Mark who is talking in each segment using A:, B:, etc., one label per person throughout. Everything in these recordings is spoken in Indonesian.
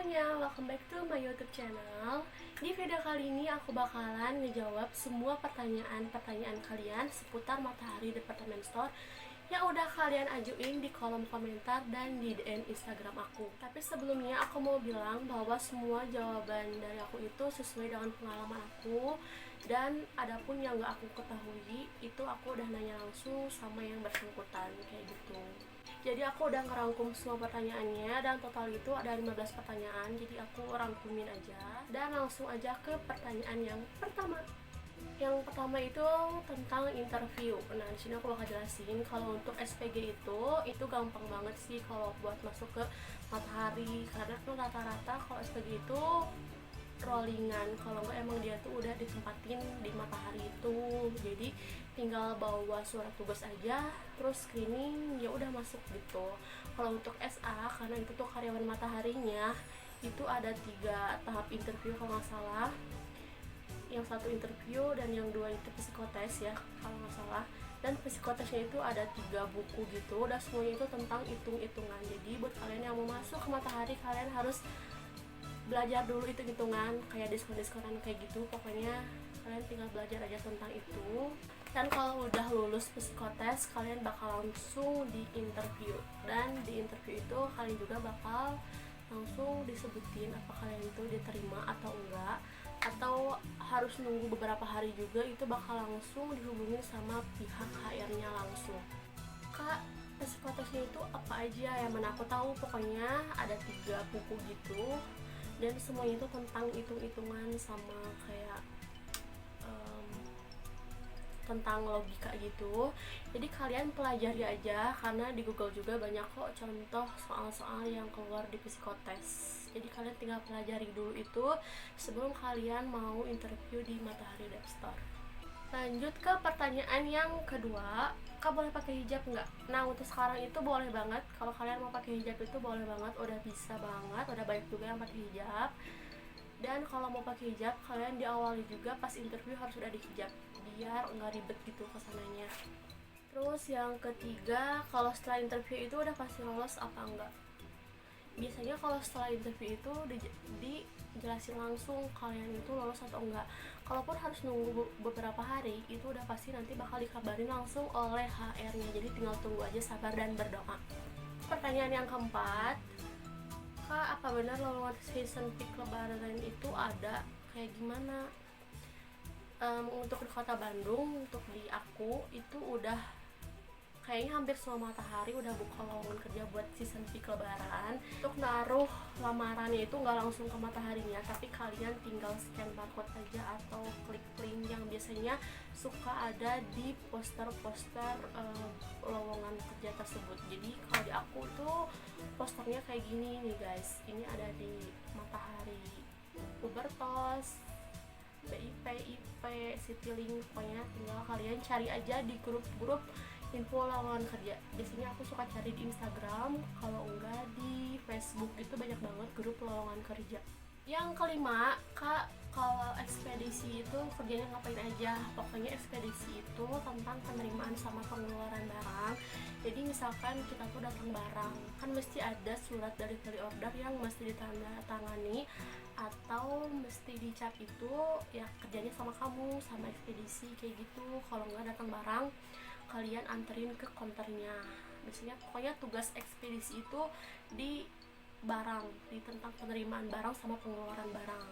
A: semuanya, welcome back to my YouTube channel. Di video kali ini aku bakalan ngejawab semua pertanyaan-pertanyaan kalian seputar Matahari Department Store yang udah kalian ajuin di kolom komentar dan di DM Instagram aku. Tapi sebelumnya aku mau bilang bahwa semua jawaban dari aku itu sesuai dengan pengalaman aku, dan adapun yang gak aku ketahui itu aku udah nanya langsung sama yang bersangkutan kayak gitu. Jadi aku udah ngerangkum semua pertanyaannya, dan total itu ada 15 pertanyaan. Jadi aku rangkumin aja dan langsung aja ke pertanyaan yang pertama. Yang pertama itu tentang interview. Nah, di sini aku bakal jelasin kalau untuk SPG itu gampang banget sih kalau buat masuk ke Matahari, karena tuh rata-rata kalau SPG itu rollingan, kalau nggak emang dia tuh udah ditempatin di Matahari itu. Jadi tinggal bawa surat tugas aja, terus screening, ya udah masuk gitu. Kalau untuk SA, karena itu tuh karyawan Mataharinya, itu ada 3 tahap interview kalau nggak salah. Yang satu interview dan yang 2 itu psikotes ya kalau nggak salah. Dan psikotesnya itu ada 3 buku gitu, dan semuanya itu tentang hitung-hitungan. Jadi buat kalian yang mau masuk ke Matahari, kalian harus belajar dulu itu hitungan, kayak diskon-diskonan kayak gitu. Pokoknya kalian tinggal belajar aja tentang itu. Dan kalau udah lulus psikotes, kalian bakal langsung di interview, dan di interview itu kalian juga bakal langsung disebutin apa kalian itu diterima atau enggak, atau harus nunggu beberapa hari juga. Itu bakal langsung dihubungin sama pihak HR-nya langsung. Kak, psikotesnya itu apa aja ya? Mana aku tahu, pokoknya ada 3 buku gitu, dan semuanya itu tentang hitung-hitungan sama kayak tentang logika gitu. Jadi kalian pelajari aja, karena di Google juga banyak kok contoh soal-soal yang keluar di psikotes. Jadi kalian tinggal pelajari dulu itu sebelum kalian mau interview di Matahari Dev Store. Lanjut ke pertanyaan yang kedua, Kak boleh pakai hijab nggak? Nah, untuk sekarang itu boleh banget. Kalau kalian mau pakai hijab itu boleh banget, udah bisa banget, udah banyak juga yang pakai hijab. Dan kalau mau pakai hijab, kalian diawali juga pas interview harus udah dihijab, biar nggak ribet gitu kesananya. Terus yang ketiga, kalau setelah interview itu udah pasti lolos apa enggak? Biasanya kalau setelah interview itu dijelasin langsung kalian itu lolos atau enggak. Kalaupun harus nunggu beberapa hari, itu udah pasti nanti bakal dikabarin langsung oleh HR-nya. Jadi tinggal tunggu aja, sabar dan berdoa. Pertanyaan yang keempat, Kak, apa benar lowongan season peak lebaran itu ada? Kayak gimana? Untuk di kota Bandung, untuk di aku itu udah kayaknya hampir semua Matahari udah buka lowongan kerja buat season peak lebaran. Untuk naruh lamarannya itu nggak langsung ke Mataharinya, tapi kalian tinggal scan barcode aja atau klik link yang biasanya suka ada di poster-poster lowongan kerja tersebut. Jadi kalau di aku tuh posternya kayak gini nih guys, ini ada di Matahari, Ubertos, BIP, IP, Citylink. Pokoknya tinggal kalian cari aja di grup-grup info lowongan kerja. Biasanya aku suka cari di Instagram, kalau enggak di Facebook, itu banyak banget grup lowongan kerja. Yang kelima, Kak, kalau ekspedisi itu kerjanya ngapain aja? Pokoknya ekspedisi itu tentang penerimaan sama pengeluaran barang. Jadi misalkan kita tuh datang barang, kan mesti ada surat dari order yang mesti ditandatangani atau mesti dicap. Itu ya kerjanya sama kamu, sama ekspedisi kayak gitu. Kalau nggak datang barang, kalian anterin ke konternya. Biasanya pokoknya tugas ekspedisi itu di barang, di tentang penerimaan barang sama pengeluaran barang.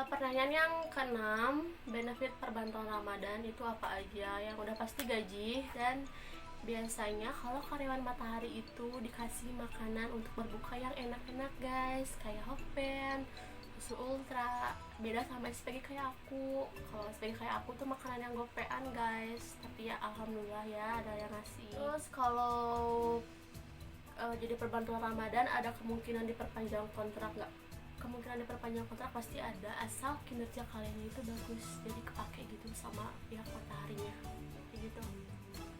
A: Pertanyaan yang keenam, benefit perbantuan Ramadan itu apa aja? Yang udah pasti gaji, dan biasanya kalau karyawan Matahari itu dikasih makanan untuk berbuka yang enak-enak guys, kayak Hokben, susu ultra. Beda sama SPG kayak aku. Kalau SPG kayak aku tuh makanan yang gopean guys, tapi ya alhamdulillah ya ada yang ngasih. Terus kalau jadi perbantuan Ramadan, ada kemungkinan diperpanjang kontrak nggak? Kemungkinan diperpanjang kontrak pasti ada, asal kinerja kalian itu bagus, jadi kepake gitu sama pihak Mataharinya kayak gitu.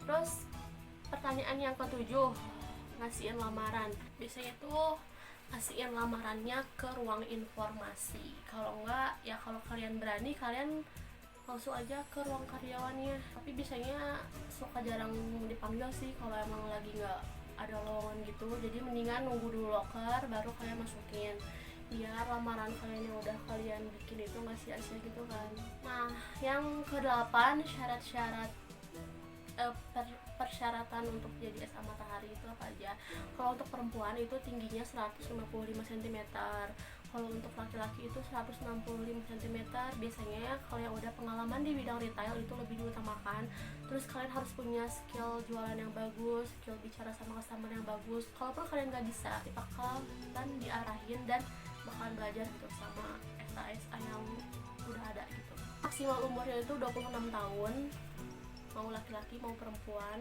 A: Terus pertanyaan yang ketujuh, ngasihin lamaran. Biasanya tuh ngasihin lamarannya ke ruang informasi. Kalau enggak ya, kalau kalian berani, kalian langsung aja ke ruang karyawannya. Tapi biasanya suka jarang dipanggil sih kalau emang lagi nggak ada lowongan gitu, jadi mendingan nunggu dulu loker baru kalian masukin biar lamaran kalian yang udah kalian bikin itu nggak sia-sia gitu kan. Nah yang ke-8 syarat-syarat persyaratan untuk jadi SA Matahari itu apa aja. Kalau untuk perempuan itu tingginya 155 cm, kalau untuk laki-laki itu 165 cm. Biasanya kalau yang udah pengalaman di bidang retail itu lebih diutamakan. Terus kalian harus punya skill jualan yang bagus, skill bicara sama customer yang bagus. Kalaupun kalian nggak bisa, bakalan diarahin dan bakalan belajar gitu sama SA yang udah ada gitu. Maksimal umurnya itu 26 tahun, mau laki-laki mau perempuan,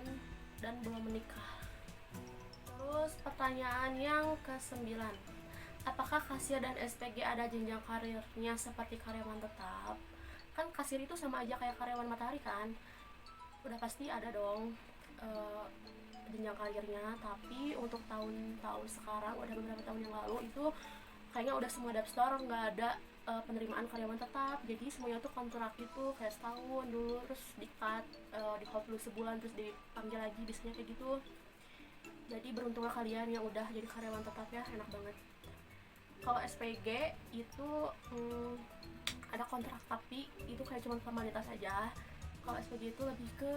A: dan belum menikah. Terus pertanyaan yang ke-9, apakah kasir dan SPG ada jenjang karirnya seperti karyawan tetap? Kan kasir itu sama aja kayak karyawan Matahari kan, udah pasti ada dong jenjang karirnya. Tapi untuk tahun-tahun sekarang, udah beberapa tahun yang lalu itu kayaknya udah semua daftar nggak ada penerimaan karyawan tetap. Jadi semuanya tuh kontrak itu kayak setahun dulu, terus di hold dulu sebulan, terus dipanggil lagi, biasanya kayak gitu. Jadi beruntunglah kalian yang udah jadi karyawan tetap ya, enak banget. Kalau SPG itu ada kontrak tapi itu kayak cuma formalitas aja. Kalau SPG itu lebih ke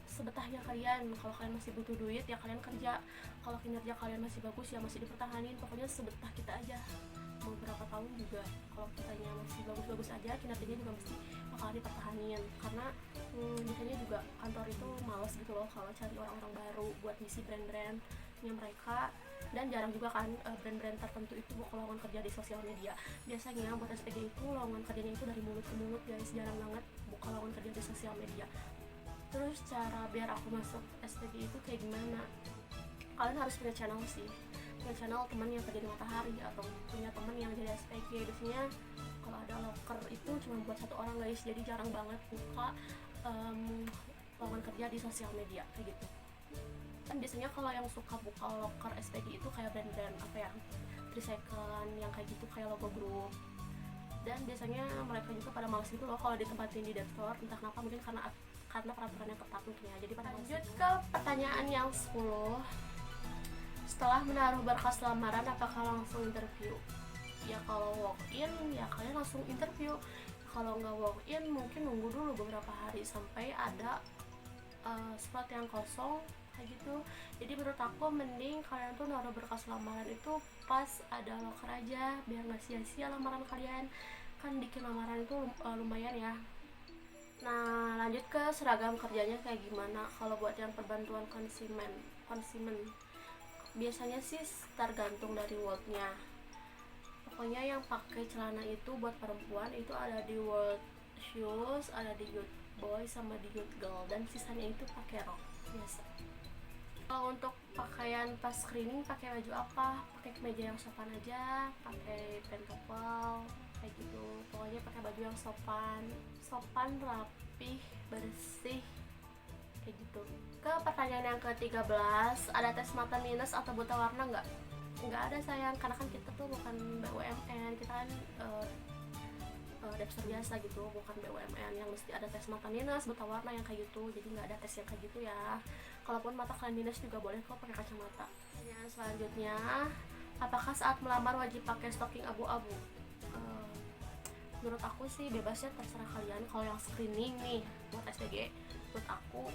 A: sebetahnya kalian. Kalau kalian masih butuh duit ya kalian kerja, kalau kinerja kalian masih bagus ya masih dipertahanin. Pokoknya sebetah kita aja, mau berapa tahun juga kalau kitanya masih bagus-bagus aja, kinerjanya juga mesti bakal dipertahanin. Karena biasanya juga kantor itu males gitu loh kalau cari orang-orang baru buat ngisi brand-brandnya mereka. Dan jarang juga kan brand-brand tertentu itu buka lowongan kerja di sosial media. Biasanya buat SPG itu lowongan kerjanya itu dari mulut ke mulut guys, jarang banget buka lowongan kerja di sosial media. Terus cara biar aku masuk SPG itu kayak gimana? Kalian harus punya channel sih, punya channel teman yang kerja di Matahari atau punya teman yang jadi SPG. Biasanya kalau ada loker itu cuma buat satu orang guys, jadi jarang banget buka lowongan kerja di sosial media kayak gitu. Kan biasanya kalau yang suka buka loker SPG itu kayak brand-brand apa ya, Tricyclean yang kayak gitu, kayak logo grup. Dan biasanya mereka juga pada males gitu loh kalau ditempatin di dashboard, entah kenapa, mungkin karena peraturan yang ketat mungkin ya, jadi pada lanjut ke pertanyaan yang 10. Setelah menaruh berkas lamaran apakah langsung interview? Ya kalau walk in ya kalian langsung interview. Kalau nggak walk in mungkin nunggu dulu beberapa hari sampai ada slot yang kosong kayak gitu. Jadi menurut aku mending kalian tuh naruh berkas lamaran itu pas ada loker aja, biar nggak sia-sia lamaran kalian. Kan bikin lamaran itu lumayan ya. Nah lanjut ke seragam kerjanya kayak gimana. Kalau buat yang perbantuan konsumen biasanya sih tergantung dari wordnya. Pokoknya yang pakai celana itu buat perempuan itu ada di World Shoes, ada di Youth Boy sama di Youth Girl, dan sisanya itu pakai rok biasa. Kalau untuk pakaian pas screening pakai baju apa? Pakai kemeja yang sopan aja, pakai pantofel kayak gitu. Pokoknya pakai baju yang sopan, rapih, bersih kayak gitu. Ke pertanyaan yang ke-13, ada tes mata minus atau buta warna nggak ada sayang, karena kan kita tuh bukan BUMN, kita kan daftar biasa gitu, bukan BUMN yang mesti ada tes mata minus, buta warna yang kayak gitu. Jadi nggak ada tes yang kayak gitu ya. Kalaupun mata kalian minus juga boleh kok pakai kacamata. Pertanyaan selanjutnya, apakah saat melamar wajib pakai stocking abu-abu? Menurut aku sih bebasnya, terserah kalian. Kalau yang screening nih buat SPG, menurut aku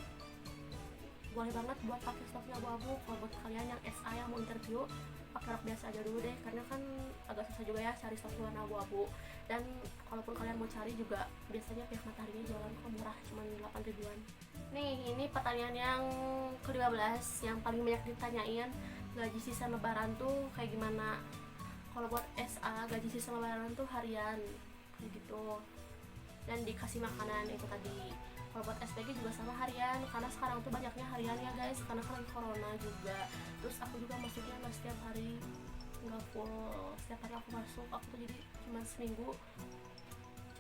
A: boleh banget buat pakai stocking abu-abu. Kalau buat kalian yang SA yang mau interview, pakai rok biasa aja dulu deh, karena kan agak susah juga ya cari stocking warna abu-abu. Dan kalaupun kalian mau cari juga biasanya pihak Mataharinya jualan kok murah, cuma 8 ribuan. Nih ini pertanyaan yang ke-15 yang paling banyak ditanyain, gaji sisa lebaran tuh kayak gimana? Kalau buat SA gaji sisa lebaran tuh harian kayak gitu, dan dikasih makanan itu tadi. Kalau buat SPG juga sama harian, karena sekarang tuh banyaknya harian ya guys, karena kan corona juga. Terus aku juga masuknya nggak setiap hari, nggak full setiap hari aku masuk. Aku tuh jadi cuma seminggu,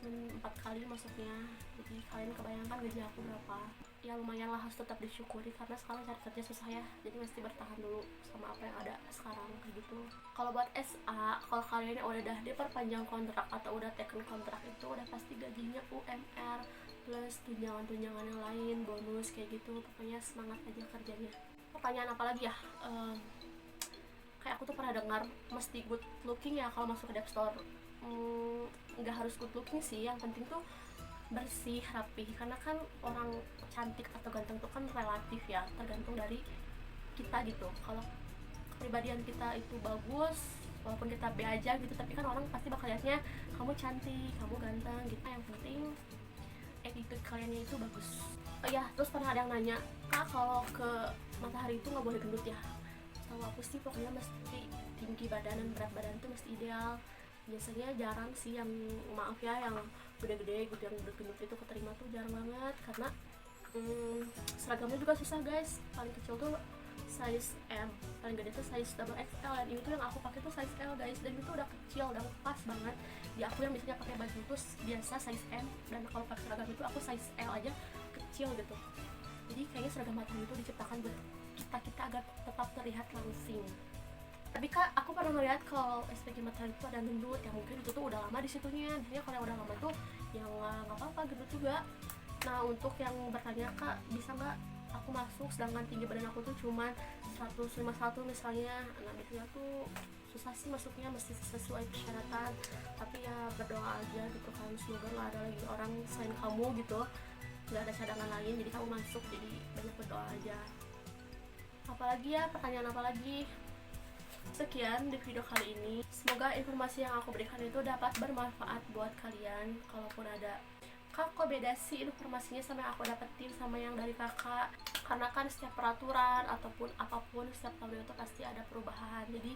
A: cuma 4 kali masuknya. Jadi kalian kebayangkan gaji aku berapa. Ya lumayan lah, harus tetap disyukuri karena sekarang cari kerja susah ya, jadi mesti bertahan dulu sama apa yang ada sekarang kayak gitu. Kalau buat SA, kalau kalian udah diperpanjang kontrak atau udah taken kontrak itu udah pasti gajinya UMR plus tunjangan-tunjangan yang lain, bonus kayak gitu. Pokoknya semangat aja kerjanya. Pertanyaan apa lagi ya? Kayak aku tuh pernah dengar mesti good looking ya kalau masuk ke Dep Store. Nggak harus good looking sih, yang penting tuh bersih, rapi. Karena kan orang cantik atau ganteng tuh kan relatif ya, tergantung dari kita gitu. Kalau kepribadian kita itu bagus, walaupun kita B aja gitu, tapi kan orang pasti bakal lihatnya kamu cantik, kamu ganteng gitu. Yang penting attitude kaliannya itu bagus. Oh ya, terus pernah ada yang nanya, kak kalau ke matahari itu nggak boleh gendut ya? Tahu aku sih pokoknya mesti tinggi badan dan berat badan tuh mesti ideal. Biasanya jarang sih yang, maaf ya, yang gede-gede gitu, yang gendut itu keterima tuh jarang banget. Karena seragamnya juga susah guys. Paling kecil tuh size M, paling gede tuh size double XL, dan ini tuh yang aku pakai tuh size L guys, dan itu udah kecil, udah pas banget di aku yang biasanya pakai baju tuh biasa size M, dan kalau pakai seragam itu aku size L aja kecil gitu. Jadi kayaknya seragam matahari itu diciptakan buat kita agar tetap terlihat langsing. Tapi kak, aku pernah melihat kalau SPG matahari itu ada gendut, yang mungkin itu tuh udah lama di situnya. Jadi kalau yang udah lama tuh yang nggak apa-apa gendut juga. Nah, untuk yang bertanya kak bisa nggak aku masuk sedangkan tinggi badan aku tuh cuman 151 misalnya, nah biasanya tuh susah sih masuknya, mesti sesuai persyaratan. Tapi ya berdoa aja gitu kan, semoga nggak ada lagi orang selain kamu gitu, nggak ada cadangan lain jadi kamu masuk. Jadi banyak berdoa aja. Apalagi ya, pertanyaan apa lagi? Sekian di video kali ini, semoga informasi yang aku berikan itu dapat bermanfaat buat kalian. Kalaupun ada, kak kok beda sih informasinya sama yang aku dapetin sama yang dari kakak, karena kan setiap peraturan ataupun apapun setiap tahun itu pasti ada perubahan, jadi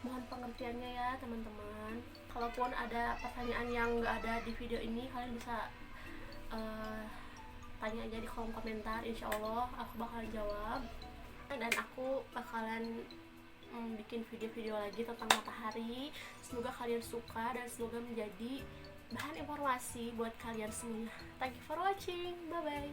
A: mohon pengertiannya ya teman-teman. Kalaupun ada pertanyaan yang nggak ada di video ini, kalian bisa tanya aja di kolom komentar, insya Allah aku bakalan jawab. Dan aku bakalan bikin video-video lagi tentang matahari. Semoga kalian suka dan semoga menjadi bahan informasi buat kalian semuanya. Thank you for watching, bye bye.